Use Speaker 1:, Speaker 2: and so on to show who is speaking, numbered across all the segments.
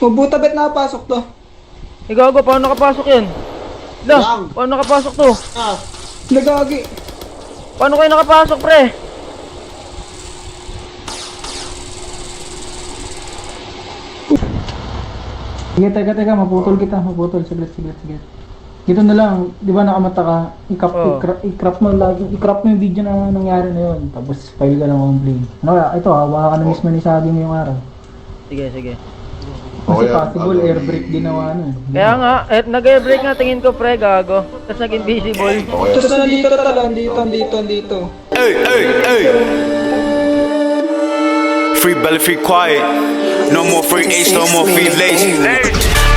Speaker 1: Mabuta bet nakapasok to.
Speaker 2: Gago, paano nakapasok yan?
Speaker 1: Lang.
Speaker 2: Paano nakapasok to?
Speaker 1: Nagagi.
Speaker 2: Paano kayo nakapasok, pre?
Speaker 3: Sige, teka, maputol kita, saglit. Dito na lang, di ba nakamata ka, i-crop mo yung video na nangyari na yun, tapos file ka lang complete. Ano kaya, ito hawa ka na mismo ni Saging ngayong araw.
Speaker 2: Sige.
Speaker 3: Kasi possible air brake din nawa ano.
Speaker 2: Kaya nga, nag-air break nga tingin ko, pre, gago. Tapos naging visible.
Speaker 1: Tapos nandito talaga, dito.
Speaker 4: Hey. Free belly, free quiet. No more free H, no more free lazy.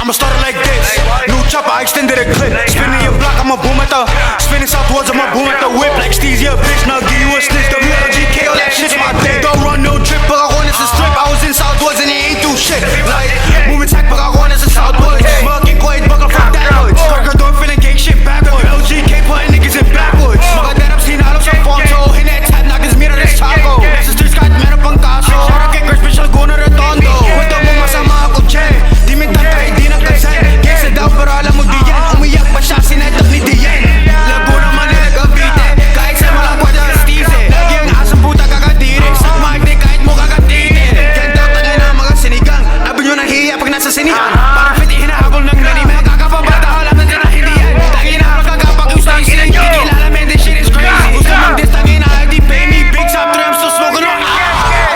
Speaker 4: I'ma start it like this. New chopper, I extended a clip. Spinning your block, I'ma boom at the. Spinning southwards, I'ma boom at the whip. Like Steve's, yeah, bitch. Now give you a snitch. WLGK, all that shit's my thing. Don't run no trip, but I want it's a strip. I was in southwards and it ain't do shit. Like, moving tech, but I want it's a southwards. Smoking quiet, buckle from that hood. Cargo door feeling gay shit backwards. LGK putting niggas in backwards. Mga that I've seen out of some form, so in that tab, knockers mirror this taco. Sisters got meron pang kaso. Shout out kay Girl Special, guna redondo. Kwento mo masama ako, che. Di min tantay, di nagkasan. Kesa daw, pero alam mo di yan. Umiyak pa siya, sinetap ni Dian. Laguna Manila, Cavite. Kahit sa mga pwede ang stize. Lagi ang asang puta kakatiri. Sa magdi, kahit mo kakatiri. Ganda tangin na mga sinigang. Labi nyo ng hiya pag nasa sinihan. Parang fit hinahabol ng lani. May kakapabata, alam na din na hindi yan. Tangin na magkakapag yung style sila. Kikilala men, this shit is crazy. Gusto mong dis, tangin na ID pay me. Big top drums, so smoking on.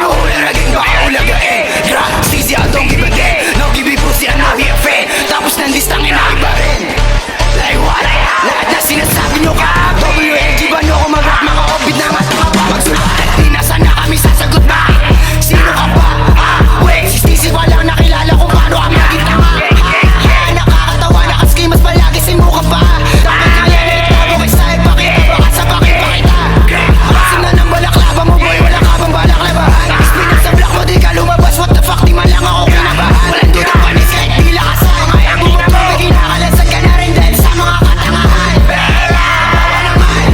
Speaker 4: Ulagin ko, ulagain. Stizy, I don't give a damn. No give me pussy, I know he a fan. Tapos nandistangin na iba rin. Like what? Lahat na sinasabi nyo ka. WLG ba nyo ako mag-rap? Mga obit na matama pa. Magsulat, di nasa na kami sasagot ba? Sino ka ba? Wait, si Stizy walang nakilala kung paano kami naging tanga. Nakakatawa na kaski, mas palagi sinuka pa. Dapat kaya na itago kay sa'yo, pakita. Baka sa bakit pakita. Asin na ng balaklava mo boy, wala ka bang balaklabahan? Spinach sa block mo, di ka lumabas. What the fuck, di man lang ako kinabahan. Walang dudang panis kahit pila ka sa mga ebo mo pa. Kinakalasag ka na rin dahil sa mga katangahan. Bawa naman,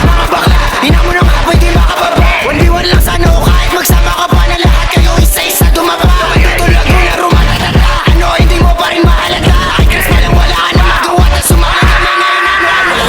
Speaker 4: mga bakla. Hina mo na nga, pwede makababa. 1v1 lang sana o kahit magsama ka pa na lahat kayo isa-isa dumaba. Tutulog mo na rumatatata. Ano, hindi mo pa rin mahalaga. Ay, Chris na lang wala ka na magawa. At sumama ka na ngayon.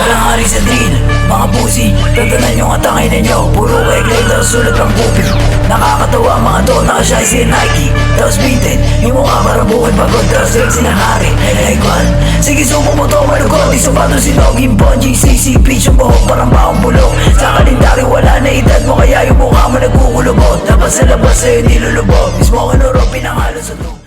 Speaker 5: Walang hari sa deal, mga pussy. Tatanan yung atangay ninyo. Puro kay Glader, sulat ang pupi. Nakakatawa mga to, nakashay si Nike. Tapos bitin, yung mukha para bukid pagod. Tapos rin sinanari, like what? Sige subo mo to, malugot. Di sapato si Doggy, Bonji, CCP. Yung buhok parang baong bulok. Sa kalendari wala na edad mo, kaya yung mukha mo nagkukulubot. Dapat sa labas sa'yo nilulubog. Mismo ka nuro, pinangalo sa tubo.